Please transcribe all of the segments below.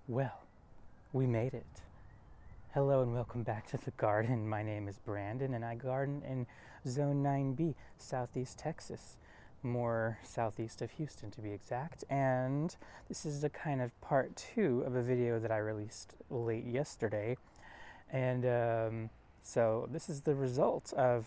Well, we made it. Hello and welcome back to the garden. My name is Brandon and I garden in Zone 9B, Southeast Texas, more southeast of Houston to be exact. And this is a kind of part two of a video that I released late yesterday. And so this is the result of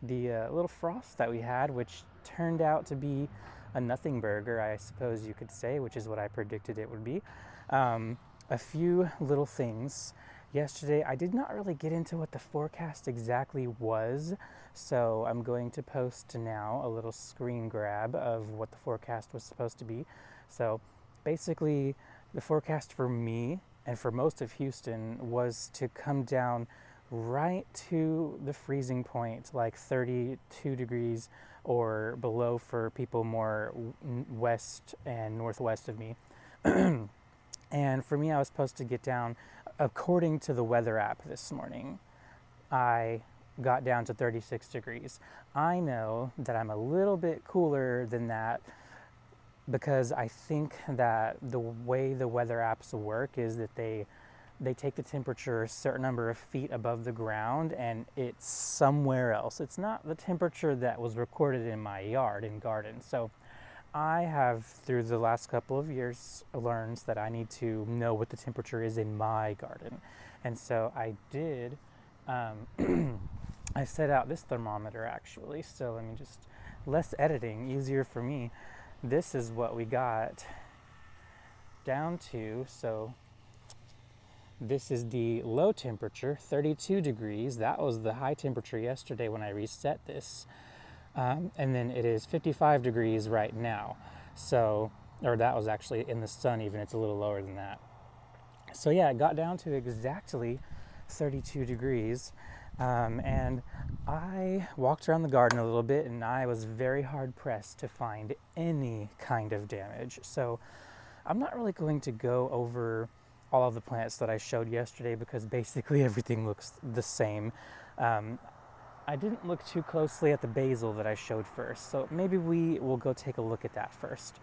the little frost that we had, which turned out to be a nothing burger, I suppose you could say, which is what I predicted it would be. A few little things. Yesterday, I did not really get into what the forecast exactly was, so I'm going to post now a little screen grab of what the forecast was supposed to be. So basically, the forecast for me and for most of Houston was to come down right to the freezing point, like 32 degrees or below for people more west and northwest of me. And for me, I was supposed to get down, according to the weather app this morning, I got down to 36 degrees. I know that I'm a little bit cooler than that because I think that the way the weather apps work is that they take the temperature a certain number of feet above the ground and it's somewhere else. It's not the temperature that was recorded in my yard and garden. So I have, through the last couple of years, learned that I need to know what the temperature is in my garden. And so I did, I set out this thermometer actually. So let me just, less editing, easier for me. This is what we got down to. So this is the low temperature, 32 degrees. That was the high temperature yesterday when I reset this. And then it is 55 degrees right now. So, or that was actually in the sun even, it's a little lower than that. So yeah, it got down to exactly 32 degrees. And I walked around the garden a little bit and I was very hard pressed to find any kind of damage. So I'm not really going to go over all of the plants that I showed yesterday because basically everything looks the same. I didn't look too closely at the basil that I showed first, so maybe we will go take a look at that first.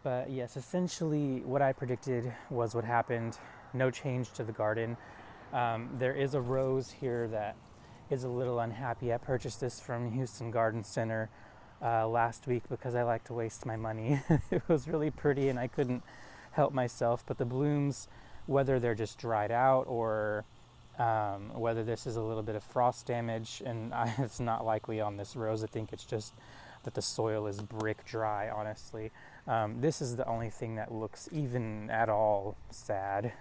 But yes, essentially what I predicted was what happened. No change to the garden. There is a rose here that is a little unhappy. I purchased this from Houston Garden Center last week because I like to waste my money. It was really pretty and I couldn't help myself, but the blooms, whether they're just dried out or whether this is a little bit of frost damage, and it's not likely on this rose. I think it's just that the soil is brick dry, honestly. This is the only thing that looks even at all sad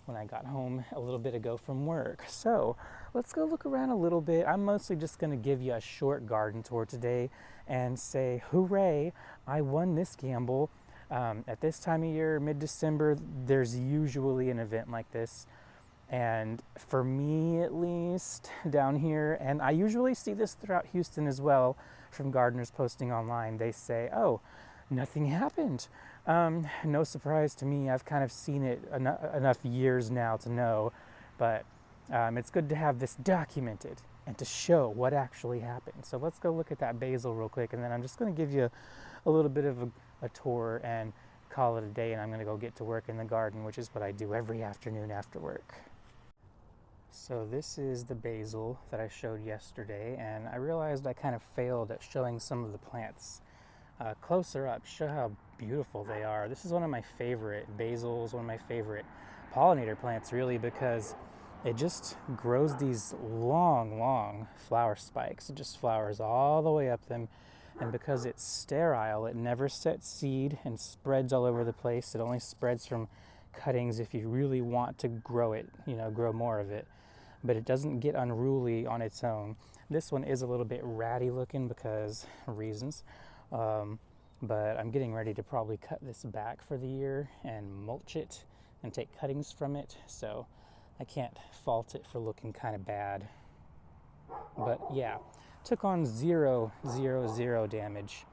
when I got home a little bit ago from work. So let's go look around a little bit. I'm mostly just going to give you a short garden tour today and say, hooray, I won this gamble. At this time of year, mid-December, there's usually an event like this. And for me, at least, down here, and I usually see this throughout Houston as well from gardeners posting online, they say, oh, nothing happened. No surprise to me. I've kind of seen it enough years now to know, but it's good to have this documented and to show what actually happened. So let's go look at that basil real quick, and then I'm just going to give you a little bit of a tour and call it a day, and I'm going to go get to work in the garden, which is what I do every afternoon after work. So this is the basil that I showed yesterday, and I realized I kind of failed at showing some of the plants closer up, show how beautiful they are. This is one of my favorite basils, one of my favorite pollinator plants really, because it just grows these long flower spikes. It just flowers all the way up them, and because it's sterile, it never sets seed and spreads all over the place. It only spreads from cuttings if you really want to grow it, grow more of it. But it doesn't get unruly on its own. This one is a little bit ratty looking because reasons, but I'm getting ready to probably cut this back for the year and mulch it and take cuttings from it, so I can't fault it for looking kind of bad. But yeah, took on zero damage.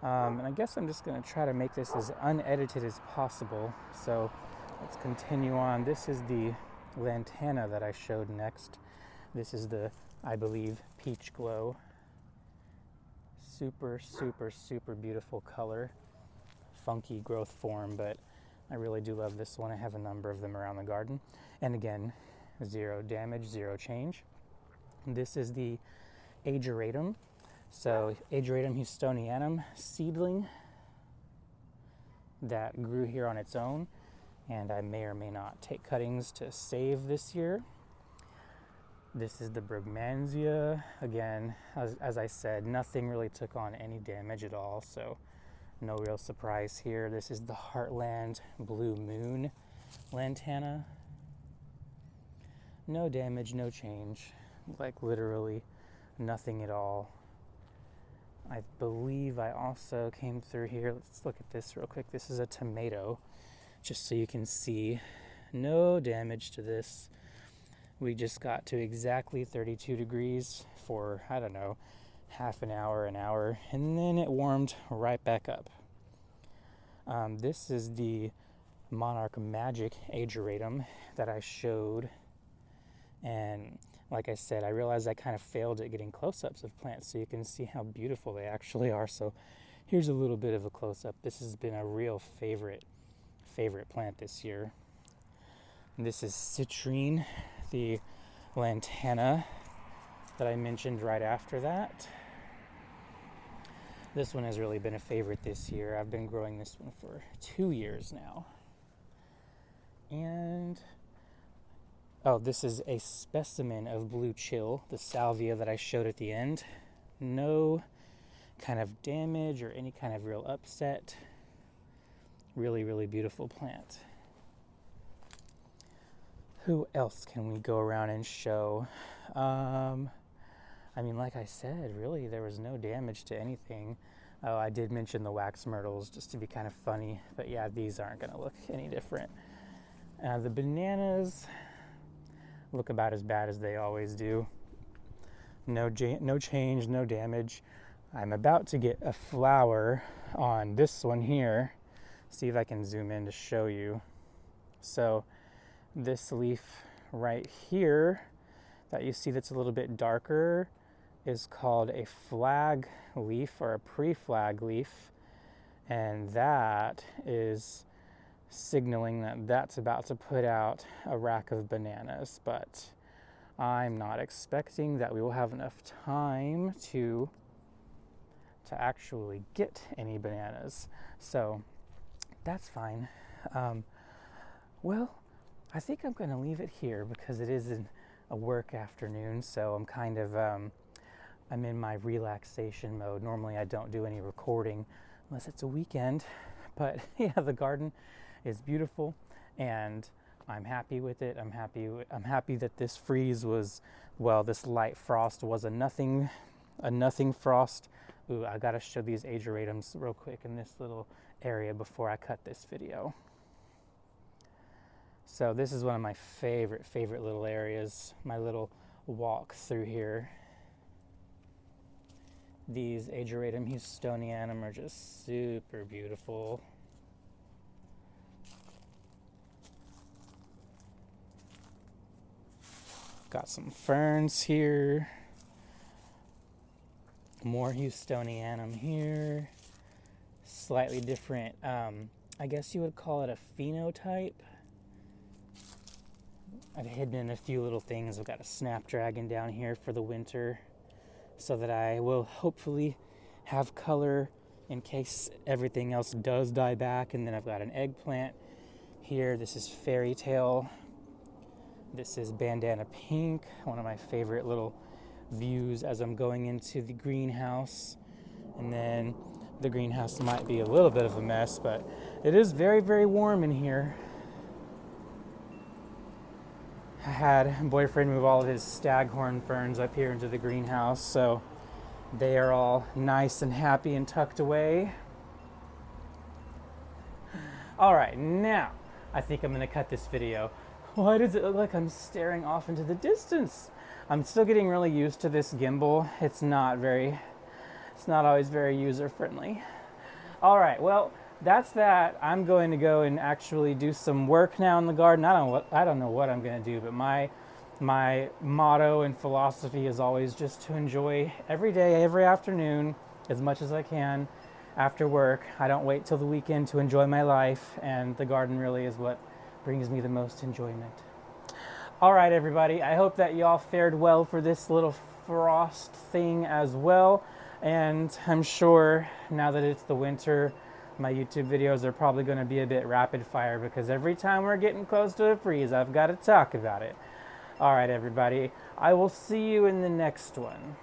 And I guess I'm just going to try to make this as unedited as possible, so let's continue on. This is the lantana that I showed next. This is the, I believe, peach glow. Super beautiful color. Funky growth form, but I really do love this one. I have a number of them around the garden. And again, 0 damage, 0 change. This is the Ageratum. So Ageratum houstonianum seedling that grew here on its own. And I may or may not take cuttings to save this year. This is the Brugmansia. Again, as I said, nothing really took on any damage at all, so no real surprise here. This is the Heartland Blue Moon Lantana. No damage, no change. Like literally nothing at all. I believe I also came through here. Let's look at this real quick. This is a tomato, just so you can see. No damage to this. We just got to exactly 32 degrees for, I don't know, half an hour, and then it warmed right back up. This is the Monarch Magic Ageratum that I showed. And like I said, I realized I kind of failed at getting close-ups of plants so you can see how beautiful they actually are. So here's a little bit of a close-up. This has been a real favorite plant this year. And this is Citrine, the Lantana that I mentioned right after that. This one has really been a favorite this year. I've been growing this one for 2 years now. And oh, this is a specimen of Blue Chill, the salvia that I showed at the end. No kind of damage or any kind of real upset. Really, really beautiful plant. Who else can we go around and show? I mean, like I said, really, there was no damage to anything. Oh, I did mention the wax myrtles just to be kind of funny, but yeah, these aren't going to look any different. The bananas look about as bad as they always do. No change, no damage. I'm about to get a flower on this one here. See if I can zoom in to show you. So this leaf right here that you see that's a little bit darker is called a flag leaf or a pre-flag leaf, and that is signaling that that's about to put out a rack of bananas, but I'm not expecting that we will have enough time to actually get any bananas, so that's fine. Well, I think I'm going to leave it here because it is a work afternoon, so I'm kind of I'm in my relaxation mode. Normally I don't do any recording unless it's a weekend, but yeah, the garden is beautiful and I'm happy with it. I'm happy that this freeze was, well, this light frost was a nothing frost. Ooh, I gotta show these Ageratums real quick in this little area before I cut this video. So this is one of my favorite little areas, my little walk through here. These Ageratum houstonianum are just super beautiful. Got some ferns here. More houstonianum here. Slightly different, I guess you would call it a phenotype. I've hidden in a few little things. I've got a snapdragon down here for the winter so that I will hopefully have color in case everything else does die back. And then I've got an eggplant here. This is Fairy Tale. This is Bandana Pink, one of my favorite little views as I'm going into the greenhouse. And then the greenhouse might be a little bit of a mess, but it is very warm in here. I had a boyfriend move all of his staghorn ferns up here into the greenhouse, so they are all nice and happy and tucked away. All right, now I think I'm gonna cut this video. Why does it look like I'm staring off into the distance? I'm still getting really used to this gimbal. It's not always very user-friendly. All right, well, that's that. I'm going to go and actually do some work now in the garden. I don't know what I'm going to do, but my motto and philosophy is always just to enjoy every day, every afternoon, as much as I can. after work. I don't wait till the weekend to enjoy my life, and the garden really is what brings me the most enjoyment. All right, everybody, I hope that y'all fared well for this little frost thing as well. And I'm sure now that it's the winter, my YouTube videos are probably going to be a bit rapid fire because every time we're getting close to a freeze, I've got to talk about it. All right, everybody, I will see you in the next one.